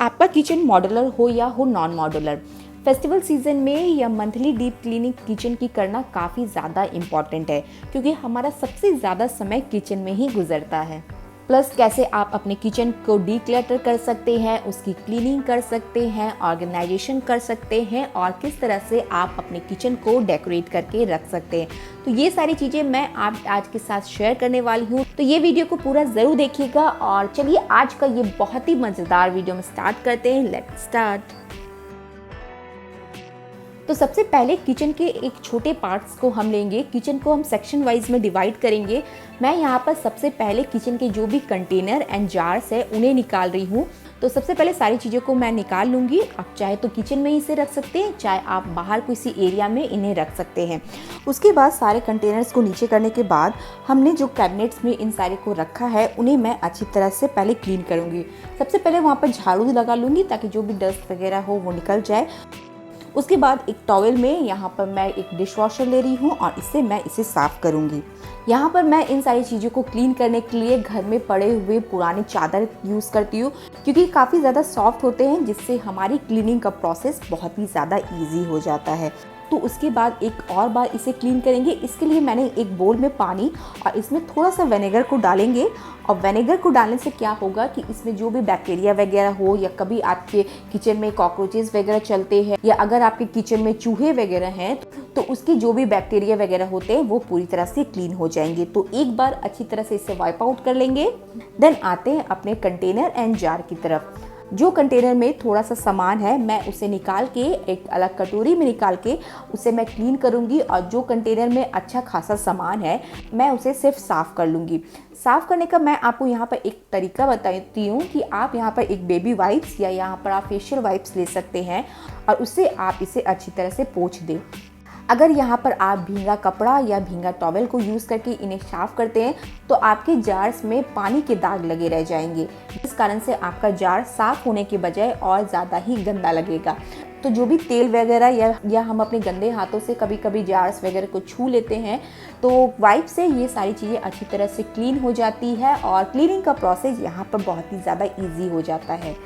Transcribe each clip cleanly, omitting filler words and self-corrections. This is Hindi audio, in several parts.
आपका किचन मॉड्यूलर हो या हो नॉन मॉड्यूलर, फेस्टिवल सीजन में या मंथली डीप क्लीनिंग किचन की करना काफ़ी ज़्यादा इम्पॉर्टेंट है, क्योंकि हमारा सबसे ज़्यादा समय किचन में ही गुजरता है। प्लस कैसे आप अपने किचन को डीक्लटर कर सकते हैं, उसकी क्लीनिंग कर सकते हैं, ऑर्गेनाइजेशन कर सकते हैं और किस तरह से आप अपने किचन को डेकोरेट करके रख सकते हैं। तो ये सारी चीज़ें मैं आप आज के साथ शेयर करने वाली हूँ। तो ये वीडियो को पूरा ज़रूर देखिएगा और चलिए आज का ये बहुत ही मज़ेदार वीडियो में स्टार्ट करते हैं। Let's start. तो सबसे पहले किचन के एक छोटे पार्ट्स को हम लेंगे, किचन को हम सेक्शन वाइज में डिवाइड करेंगे। मैं यहाँ पर सबसे पहले किचन के जो भी कंटेनर एंड जार्स है उन्हें निकाल रही हूँ। तो सबसे पहले सारी चीज़ों को मैं निकाल लूँगी। आप चाहे तो किचन में इसे रख सकते हैं, चाहे आप बाहर किसी एरिया में इन्हें रख सकते हैं। उसके बाद सारे कंटेनर्स को नीचे करने के बाद हमने जो कैबिनेट्स में इन सारे को रखा है उन्हें मैं अच्छी तरह से पहले क्लीन करूँगी। सबसे पहले वहाँ पर झाड़ू लगा लूँगी ताकि जो भी डस्ट वगैरह हो वो निकल जाए। उसके बाद एक टॉवेल में यहाँ पर मैं एक डिश वॉशर ले रही हूँ और इससे मैं इसे साफ़ करूँगी। यहाँ पर मैं इन सारी चीज़ों को क्लीन करने के लिए घर में पड़े हुए पुराने चादर यूज़ करती हूँ, क्योंकि काफ़ी ज़्यादा सॉफ्ट होते हैं, जिससे हमारी क्लीनिंग का प्रोसेस बहुत ही ज़्यादा ईजी हो जाता है। तो उसके बाद एक और बार इसे क्लीन करेंगे। इसके लिए मैंने एक बोल में पानी और इसमें थोड़ा सा विनेगर को डालेंगे। और विनेगर को डालने से क्या होगा कि इसमें जो भी बैक्टीरिया वगैरह हो या कभी आपके किचन में कॉकरोचेस वगैरह चलते हैं या अगर आपके किचन में चूहे वगैरह हैं तो उसकी जो भी बैक्टीरिया वगैरह होते हैं वो पूरी तरह से क्लीन हो जाएंगे। तो एक बार अच्छी तरह से इसे वाइप आउट कर लेंगे। देन आते हैं अपने कंटेनर एंड जार की तरफ। जो कंटेनर में थोड़ा सा सामान है मैं उसे निकाल के एक अलग कटोरी में निकाल के उसे मैं क्लीन करूँगी। और जो कंटेनर में अच्छा खासा सामान है मैं उसे सिर्फ साफ़ कर लूँगी। साफ़ करने का मैं आपको यहाँ पर एक तरीका बताती हूँ कि आप यहाँ पर एक बेबी वाइप्स या यहाँ पर आप फेशियल वाइप्स ले सकते हैं और उससे आप इसे अच्छी तरह से पोंछ दें। अगर यहाँ पर आप भींगा कपड़ा या भींगा टॉवेल को यूज़ करके इन्हें साफ़ करते हैं तो आपके जार्स में पानी के दाग लगे रह जाएंगे, इस कारण से आपका जार साफ़ होने के बजाय और ज़्यादा ही गंदा लगेगा। तो जो भी तेल वगैरह या हम अपने गंदे हाथों से कभी कभी जार्स वगैरह को छू लेते हैं तो वाइप से ये सारी चीज़ें अच्छी तरह से क्लीन हो जाती है और क्लीनिंग का प्रोसेस यहाँ पर बहुत ही ज़्यादा ईजी हो जाता है।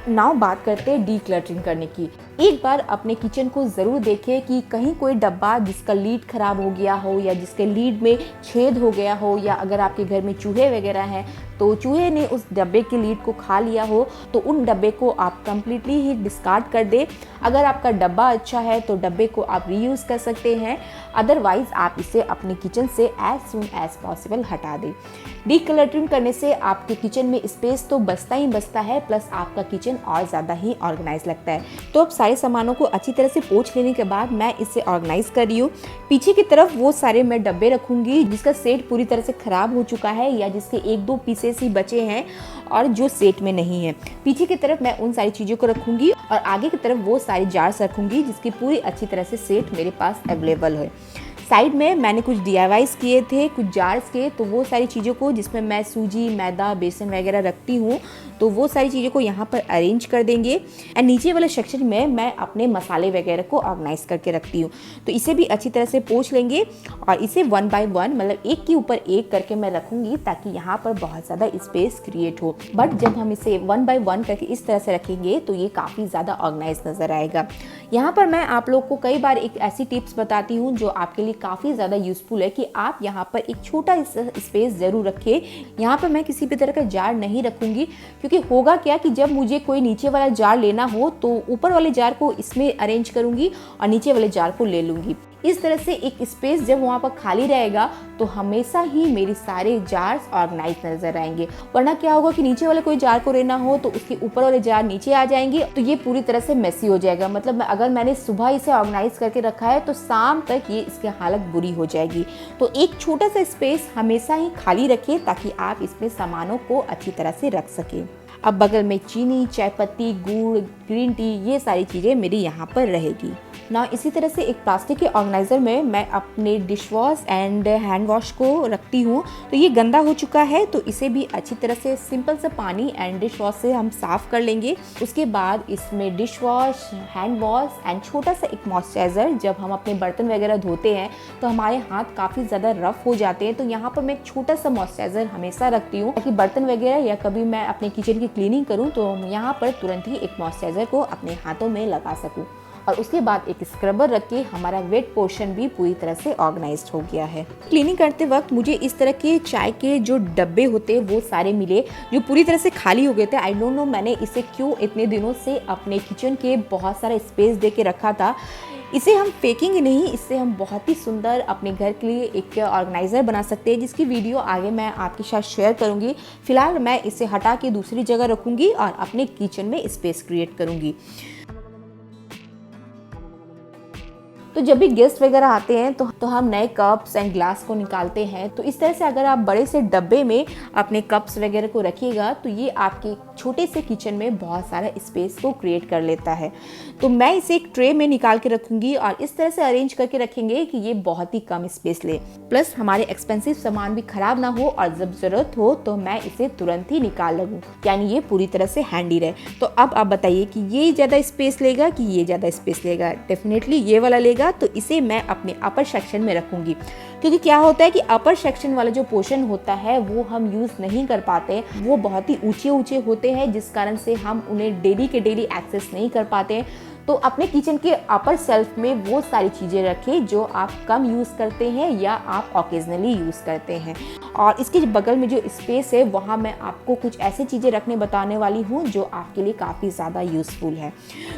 नाउ बात करते हैं डीक्लटरिंग करने की। एक बार अपने किचन को ज़रूर देखें कि कहीं कोई डब्बा जिसका लीड ख़राब हो गया हो या जिसके लीड में छेद हो गया हो, या अगर आपके घर में चूहे वगैरह हैं तो चूहे ने उस डब्बे के लीड को खा लिया हो तो उन डब्बे को आप कंप्लीटली ही डिस्कार्ड कर दें। अगर आपका डब्बा अच्छा है तो डब्बे को आप रीयूज़ कर सकते हैं, अदरवाइज़ आप इसे अपने किचन से एज सून एज पॉसिबल हटा दें। डीक्लटरिंग करने से आपके किचन में स्पेस तो बचता ही बचता है, प्लस आपका किचन और ज़्यादा ही ऑर्गेनाइज लगता है। तो अब सारे सामानों को अच्छी तरह से पोंछ लेने के बाद मैं इसे ऑर्गेनाइज कर रही हूँ। पीछे की तरफ वो सारे मैं डब्बे रखूँगी जिसका सेट पूरी तरह से ख़राब हो चुका है या जिसके एक दो पीसेस ही बचे हैं और जो सेट में नहीं है। पीछे की तरफ मैं उन सारी चीज़ों को रखूँगी और आगे की तरफ वो सारी जार्स रखूँगी जिसकी पूरी अच्छी तरह से सेट मेरे पास अवेलेबल है। साइड में मैंने कुछ DIYs किए थे कुछ जार्स के, तो वो सारी चीज़ों को जिसमें मैं सूजी, मैदा, बेसन वगैरह रखती हूँ तो वो सारी चीज़ों को यहाँ पर अरेंज कर देंगे। एंड नीचे वाले सेक्शन में मैं अपने मसाले वगैरह को ऑर्गेनाइज करके रखती हूँ। तो इसे भी अच्छी तरह से पोंछ लेंगे और इसे 1 बाय 1 मतलब एक के ऊपर एक करके मैं रखूँगी ताकि यहाँ पर बहुत ज़्यादा स्पेस क्रिएट हो। बट जब हम इसे 1 बाय 1 करके इस तरह से रखेंगे तो ये काफ़ी ज़्यादा ऑर्गेनाइज नज़र आएगा। यहाँ पर मैं आप लोग को कई बार एक ऐसी टिप्स बताती हूँ जो आपके लिए काफ़ी ज़्यादा यूज़फुल है कि आप यहाँ पर एक छोटा स्पेस ज़रूर रखें। यहाँ पर मैं किसी भी तरह का जार नहीं रखूँगी, क्योंकि होगा क्या कि जब मुझे कोई नीचे वाला जार लेना हो तो ऊपर वाले जार को इसमें अरेंज करूँगी और नीचे वाले जार को ले लूँगी। इस तरह से एक स्पेस जब वहाँ पर खाली रहेगा तो हमेशा ही मेरी सारे जार्स ऑर्गेनाइज नजर आएंगे। वरना क्या होगा कि नीचे वाले कोई जार को लेना हो तो उसके ऊपर वाले जार नीचे आ जाएंगे तो ये पूरी तरह से मेसी हो जाएगा। मतलब अगर मैंने सुबह इसे ऑर्गेनाइज करके रखा है तो शाम तक ये इसकी हालत बुरी हो जाएगी। तो एक छोटा सा स्पेस हमेशा ही खाली रखें ताकि आप इसमें सामानों को अच्छी तरह से रख सकें। अब बगल में चीनी, चाय पत्ती, गुड़, ग्रीन टी, ये सारी चीज़ें मेरी यहाँ पर रहेगी। ना इसी तरह से एक प्लास्टिक के ऑर्गेनाइज़र में मैं अपने dish wash and hand wash को रखती हूँ। तो ये गंदा हो चुका है तो इसे भी अच्छी तरह से सिंपल से पानी एंड डिश वॉश से हम साफ़ कर लेंगे। उसके बाद इसमें dish wash, hand wash and छोटा सा एक मॉइस्चराइज़र, जब हम अपने बर्तन वगैरह धोते हैं तो हमारे हाथ काफ़ी ज़्यादा रफ हो जाते हैं, तो यहाँ पर मैं एक छोटा सा मॉइस्चराइज़र हमेशा रखती हूँ ताकि बर्तन वगैरह या कभी मैं अपने किचन की क्लीनिंग करूँ तो यहाँ पर तुरंत ही एक मॉइस्चराइज़र को अपने हाथों में लगा सकूँ। और उसके बाद एक स्क्रबर रख के हमारा वेट पोर्शन भी पूरी तरह से ऑर्गेनाइज्ड हो गया है। क्लीनिंग करते वक्त मुझे इस तरह के चाय के जो डब्बे होते हैं वो सारे मिले जो पूरी तरह से खाली हो गए थे। आई डोंट नो मैंने इसे क्यों इतने दिनों से अपने किचन के बहुत सारा स्पेस दे के रखा था। इसे हम फेंकेंगे नहीं, इससे हम बहुत ही सुंदर अपने घर के लिए एक ऑर्गेनाइज़र बना सकते हैं, जिसकी वीडियो आगे मैं आपके साथ शेयर करूंगी। फिलहाल मैं इसे हटा के दूसरी जगह रखूंगी और अपने किचन में स्पेस क्रिएट करूंगी। तो जब भी गेस्ट वगैरह आते हैं तो हम नए कप्स एंड ग्लास को निकालते हैं। तो इस तरह से अगर आप बड़े से डब्बे में अपने कप्स वगैरह को रखिएगा तो ये आपके छोटे से किचन में बहुत सारा स्पेस को क्रिएट कर लेता है। तो मैं इसे एक ट्रे में निकाल के रखूंगी और इस तरह से अरेंज करके रखेंगे कि ये बहुत ही कम स्पेस ले, प्लस हमारे एक्सपेंसिव सामान भी खराब ना हो और जब ज़रूरत हो तो मैं इसे तुरंत ही निकाल लूँ, यानी ये पूरी तरह से हैंडी रहे। तो अब आप बताइए कि ये ज़्यादा स्पेस लेगा कि ये ज़्यादा स्पेस लेगा? डेफिनेटली ये वाला लेगा। तो इसे मैं अपने अपर सेक्शन में रखूंगी, क्योंकि क्या होता है कि अपर सेक्शन वाला जो पोर्शन होता है वो हम यूज़ नहीं कर पाते, वो बहुत ही ऊंचे ऊंचे होते हैं, जिस कारण से हम उन्हें डेली के डेली एक्सेस नहीं कर पाते हैं। तो अपने किचन के अपर शेल्फ में वो सारी चीज़ें रखें जो आप कम यूज़ करते हैं या आप ऑकेजनली यूज़ करते हैं। और इसके बगल में जो स्पेस है वहाँ मैं आपको कुछ ऐसी चीज़ें रखने बताने वाली हूँ जो आपके लिए काफ़ी ज़्यादा यूज़फुल है।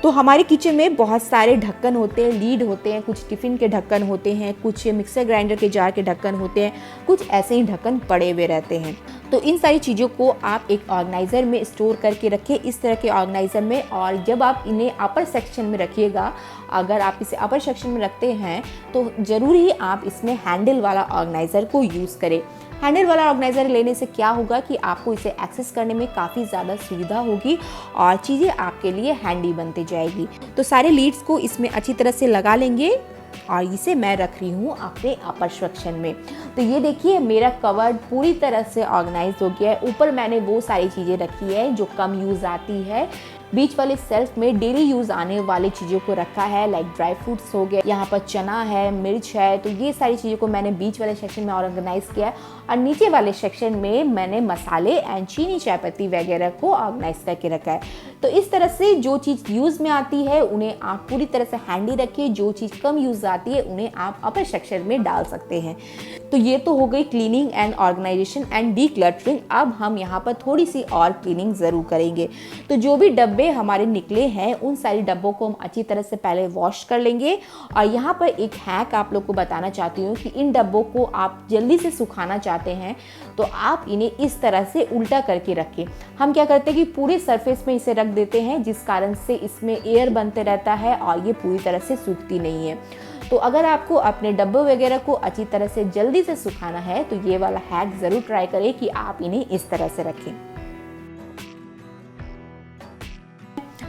तो हमारे किचन में बहुत सारे ढक्कन होते हैं, लीड होते हैं, कुछ टिफ़िन के ढक्कन होते हैं, कुछ मिक्सर ग्राइंडर के जार के ढक्कन होते हैं, कुछ ऐसे ही ढक्कन पड़े हुए रहते हैं। तो इन सारी चीज़ों को आप एक ऑर्गेनाइज़र में स्टोर करके रखें, इस तरह के ऑर्गेनाइज़र में। और जब आप इन्हें अपर सेक्शन में रखिएगा, अगर आप इसे अपर सेक्शन में रखते हैं तो ज़रूरी ही आप इसमें हैंडल वाला ऑर्गेनाइज़र को यूज़ करें। हैंडल वाला ऑर्गेनाइज़र लेने से क्या होगा कि आपको इसे एक्सेस करने में काफ़ी ज़्यादा सुविधा होगी और चीज़ें आपके लिए हैंडी बनती जाएगी। तो सारे लीड्स को इसमें अच्छी तरह से लगा लेंगे और इसे मैं रख रही हूँ अपने अपर सेक्शन में। तो ये देखिए मेरा कवर्ड पूरी तरह से ऑर्गेनाइज हो गया है। ऊपर मैंने वो सारी चीज़ें रखी है जो कम यूज़ आती है। बीच वाले सेल्फ में डेली यूज़ आने वाली चीज़ों को रखा है, लाइक ड्राई फ्रूट्स हो गए, यहाँ पर चना है, मिर्च है, तो ये सारी चीज़ों को मैंने बीच वाले सेक्शन में ऑर्गेनाइज किया है। और नीचे वाले सेक्शन में मैंने मसाले एंड चीनी चायपत्ती वगैरह को ऑर्गेनाइज करके रखा है। तो इस तरह से जो चीज़ यूज़ में आती है उन्हें आप पूरी तरह से हैंडी रखिए, जो चीज़ कम यूज़ आती है उन्हें आप अपर सेक्शन में डाल सकते हैं। तो ये तो हो गई cleaning and organisation and decluttering. अब हम यहाँ पर थोड़ी सी और क्लीनिंग ज़रूर करेंगे। तो जो भी डब्बे हमारे निकले हैं उन सारी डब्बों को हम अच्छी तरह से पहले वॉश कर लेंगे। और यहाँ पर एक हैक आप लोग को बताना चाहती हूँ कि इन डब्बों को आप जल्दी से सुखाना चाहते हैं तो आप इन्हें इस तरह से उल्टा करके रखें। हम क्या करते हैं कि पूरे सरफेस में इसे रख देते हैं, जिस कारण से इसमें एयर बनते रहता है और ये पूरी तरह से सूखती नहीं है। तो अगर आपको अपने डब्बे वगैरह को अच्छी तरह से जल्दी से सुखाना है तो ये वाला हैक ज़रूर ट्राई करें कि आप इन्हें इस तरह से रखें।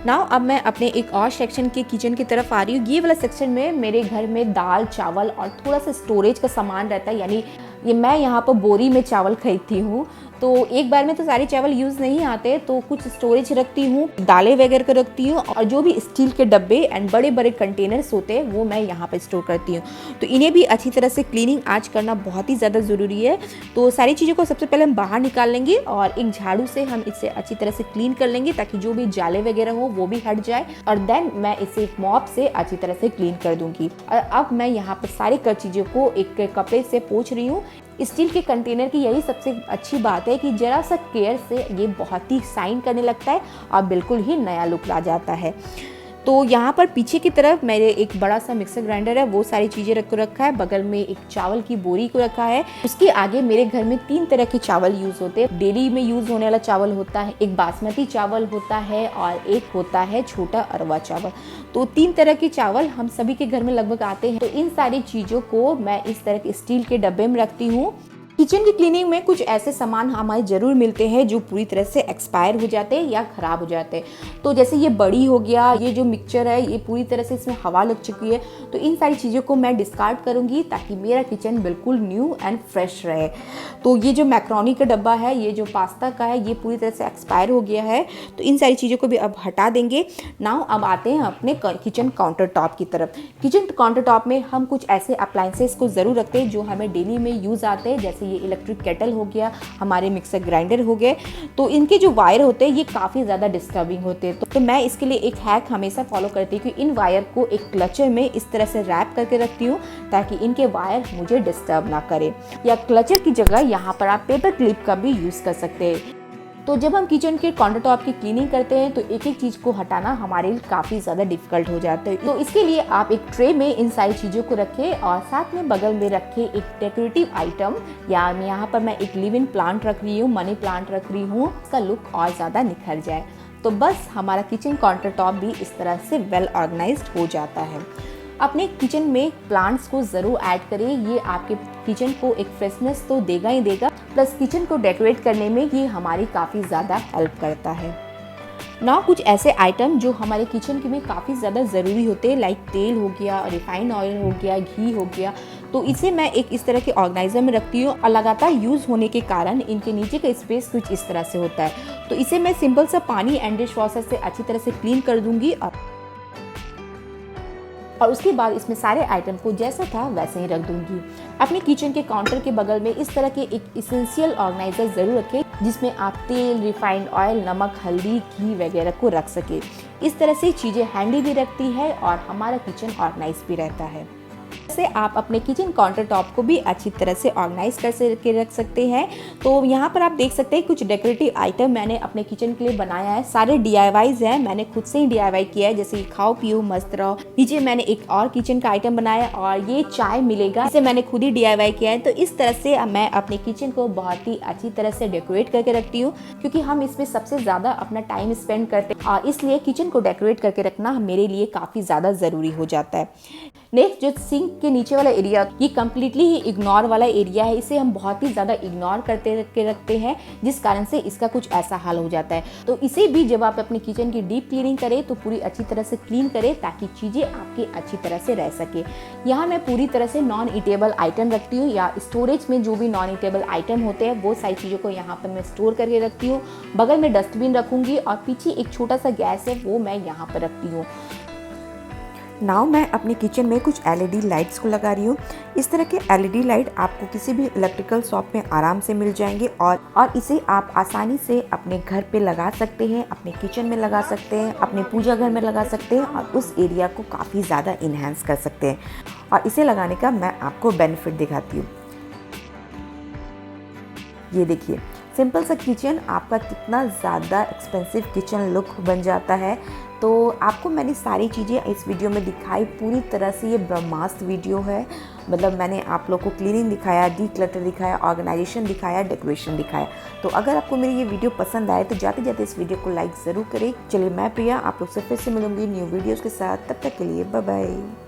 नाउ अब मैं अपने एक और सेक्शन के किचन की तरफ आ रही हूँ। ये वाला सेक्शन में मेरे घर में दाल, चावल और थोड़ा सा स्टोरेज का सामान रहता है, यानी ये मैं यहाँ पर बोरी में चावल खरीदती हूँ। तो एक बार में तो सारे चावल यूज़ नहीं आते, तो कुछ स्टोरेज रखती हूँ, दालें वगैरह को रखती हूँ और जो भी स्टील के डब्बे एंड बड़े बड़े कंटेनर्स होते हैं वो मैं यहाँ पर स्टोर करती हूँ। तो इन्हें भी अच्छी तरह से क्लीनिंग आज करना बहुत ही ज़्यादा ज़रूरी है। तो सारी चीज़ों को सबसे पहले हम बाहर निकाल लेंगे और एक झाड़ू से हम इसे अच्छी तरह से क्लीन कर लेंगे ताकि जो भी जाले वगैरह हो वो भी हट जाए। और देन मैं इसे एक मॉप से अच्छी तरह से क्लीन कर दूँगी। और अब मैं यहाँ पर सारी चीज़ों को एक कपड़े से पोंछ रही हूँ। स्टील के कंटेनर की यही सबसे अच्छी बात है कि जरा सा केयर से ये बहुत ही शाइन करने लगता है और बिल्कुल ही नया लुक ला जाता है। तो यहाँ पर पीछे की तरफ मेरे एक बड़ा सा मिक्सर ग्राइंडर है, वो सारी चीज़ें रखा है। बगल में एक चावल की बोरी को रखा है। उसके आगे मेरे घर में 3 तरह के चावल यूज़ होते हैं। डेली में यूज़ होने वाला चावल होता है, एक बासमती चावल होता है और एक होता है छोटा अरवा चावल। तो 3 तरह के चावल हम सभी के घर में लगभग आते हैं। तो इन सारी चीज़ों को मैं इस तरह के स्टील के डब्बे में रखती हूँ। किचन की क्लीनिंग में कुछ ऐसे सामान हमें ज़रूर मिलते हैं जो पूरी तरह से एक्सपायर हो जाते हैं या ख़राब हो जाते हैं। तो जैसे ये बड़ी हो गया, ये जो मिक्सचर है ये पूरी तरह से इसमें हवा लग चुकी है, तो इन सारी चीज़ों को मैं डिस्कार्ड करूँगी ताकि मेरा किचन बिल्कुल न्यू एंड फ्रेश रहे। तो ये जो मैक्रोनी का डब्बा है, ये जो पास्ता का है, ये पूरी तरह से एक्सपायर हो गया है, तो इन सारी चीज़ों को भी अब हटा देंगे। नाउ अब आते हैं अपने किचन काउंटर टॉप की तरफ। किचन काउंटर टॉप में हम कुछ ऐसे अप्लाइंसेस को ज़रूर रखते हैं जो हमें डेली में यूज़ आते हैं, जैसे ये इलेक्ट्रिक केटल हो गया, हमारे मिक्सर ग्राइंडर हो गए। तो इनके जो वायर होते हैं ये काफ़ी ज़्यादा डिस्टर्बिंग होते हैं, तो मैं इसके लिए एक हैक हमेशा फॉलो करती हूँ कि इन वायर को एक क्लचर में इस तरह से रैप करके रखती हूँ ताकि इनके वायर मुझे डिस्टर्ब ना करे। या क्लचर की जगह यहाँ पर आप पेपर क्लिप का भी यूज़ कर सकते हैं। तो जब हम किचन के काउंटर टॉप की क्लीनिंग करते हैं तो एक एक चीज़ को हटाना हमारे लिए काफ़ी ज़्यादा डिफिकल्ट हो जाता है। तो इसके लिए आप एक ट्रे में इन सारी चीज़ों को रखें और साथ में बगल में रखें एक डेकोरेटिव आइटम, या यहाँ पर मैं एक लिव इन प्लांट रख रही हूँ, मनी प्लांट रख रही हूँ, इसका लुक और ज़्यादा निखर जाए। तो बस हमारा किचन काउंटर टॉप भी इस तरह से वेल ऑर्गेनाइज्ड हो जाता है। अपने किचन में प्लांट्स को ज़रूर ऐड करें, ये आपके किचन को एक फ्रेशनेस तो देगा ही देगा, प्लस किचन को डेकोरेट करने में ये हमारी काफ़ी ज़्यादा हेल्प करता है। ना कुछ ऐसे आइटम जो हमारे किचन के में काफ़ी ज़्यादा ज़रूरी होते हैं, लाइक तेल हो गया, रिफाइंड ऑयल हो गया, घी हो गया, तो इसे मैं एक इस तरह के ऑर्गेनाइजर में रखती हूँ और लगातार यूज़ होने के कारण इनके नीचे का स्पेस कुछ इस तरह से होता है। तो इसे मैं सिंपल सा पानी एंड डिश वॉशर से अच्छी तरह से क्लीन कर दूँगी और उसके बाद इसमें सारे आइटम को जैसा था वैसे ही रख दूंगी। अपने किचन के काउंटर के बगल में इस तरह के एक इसेंशियल ऑर्गेनाइजर ज़रूर रखें जिसमें आप तेल, रिफाइंड ऑयल, नमक, हल्दी, घी वगैरह को रख सके। इस तरह से चीज़ें हैंडी भी रखती है और हमारा किचन ऑर्गेनाइज भी रहता है। से आप अपने किचन काउंटर टॉप को भी अच्छी तरह से ऑर्गेनाइज करके रख सकते हैं। तो यहाँ पर आप देख सकते हैं कुछ डेकोरेटिव आइटम मैंने अपने किचन के लिए बनाया है, सारे DIYs हैं, मैंने खुद से ही DIY किया है, जैसे कि खाओ पियो मस्त रहो। नीचे मैंने एक और किचन का आइटम बनाया और ये चाय मिलेगा, इसे मैंने खुद ही DIY किया है। तो इस तरह से मैं अपने किचन को बहुत ही अच्छी तरह से डेकोरेट करके रखती हूँ, क्योंकि हम इसमें सबसे ज़्यादा अपना टाइम स्पेंड करते हैं और इसलिए किचन को डेकोरेट करके रखना मेरे लिए काफ़ी ज़्यादा ज़रूरी हो जाता है। नेक्स्ट जो सिंक के नीचे वाला एरिया, ये कम्प्लीटली ही इग्नोर वाला एरिया है, इसे हम बहुत ही ज़्यादा इग्नोर करते रखते हैं, जिस कारण से इसका कुछ ऐसा हाल हो जाता है। तो इसे भी जब आप अपने किचन की डीप क्लीनिंग करें तो पूरी अच्छी तरह से क्लीन करें ताकि चीज़ें आपकी अच्छी तरह से रह सके। यहाँ मैं पूरी तरह से नॉन ईटेबल आइटम रखती हूँ, या स्टोरेज में जो भी नॉन ईटेबल आइटम होते हैं वो सारी चीज़ों को यहाँ पर मैं स्टोर करके रखती हूँ। बगल में डस्टबिन रखूँगी और पीछे एक छोटा सा गैस है वो मैं यहाँ पर रखती हूँ। नाउ मैं अपने किचन में कुछ LED लाइट्स को लगा रही हूँ। इस तरह के LED लाइट आपको किसी भी इलेक्ट्रिकल शॉप में आराम से मिल जाएंगे और इसे आप आसानी से अपने घर पे लगा सकते हैं, अपने किचन में लगा सकते हैं, अपने पूजा घर में लगा सकते हैं और उस एरिया को काफ़ी ज़्यादा इन्हेंस कर सकते हैं। और इसे लगाने का मैं आपको बेनिफिट दिखाती हूँ। ये देखिए, सिंपल सा किचन आपका कितना ज़्यादा एक्सपेंसिव किचन लुक बन जाता है। तो आपको मैंने सारी चीज़ें इस वीडियो में दिखाई, पूरी तरह से ये ब्रह्मास्त्र वीडियो है। मतलब मैंने आप लोग को क्लीनिंग दिखाया, डीक्लटर दिखाया, ऑर्गेनाइजेशन दिखाया, डेकोरेशन दिखाया। तो अगर आपको मेरी ये वीडियो पसंद आए तो जाते जाते इस वीडियो को लाइक ज़रूर करें। चलिए, मैं प्रिया आप लोग से फिर से मिलूंगी न्यू वीडियोज़ के साथ। तब तक के लिए बाय बाय।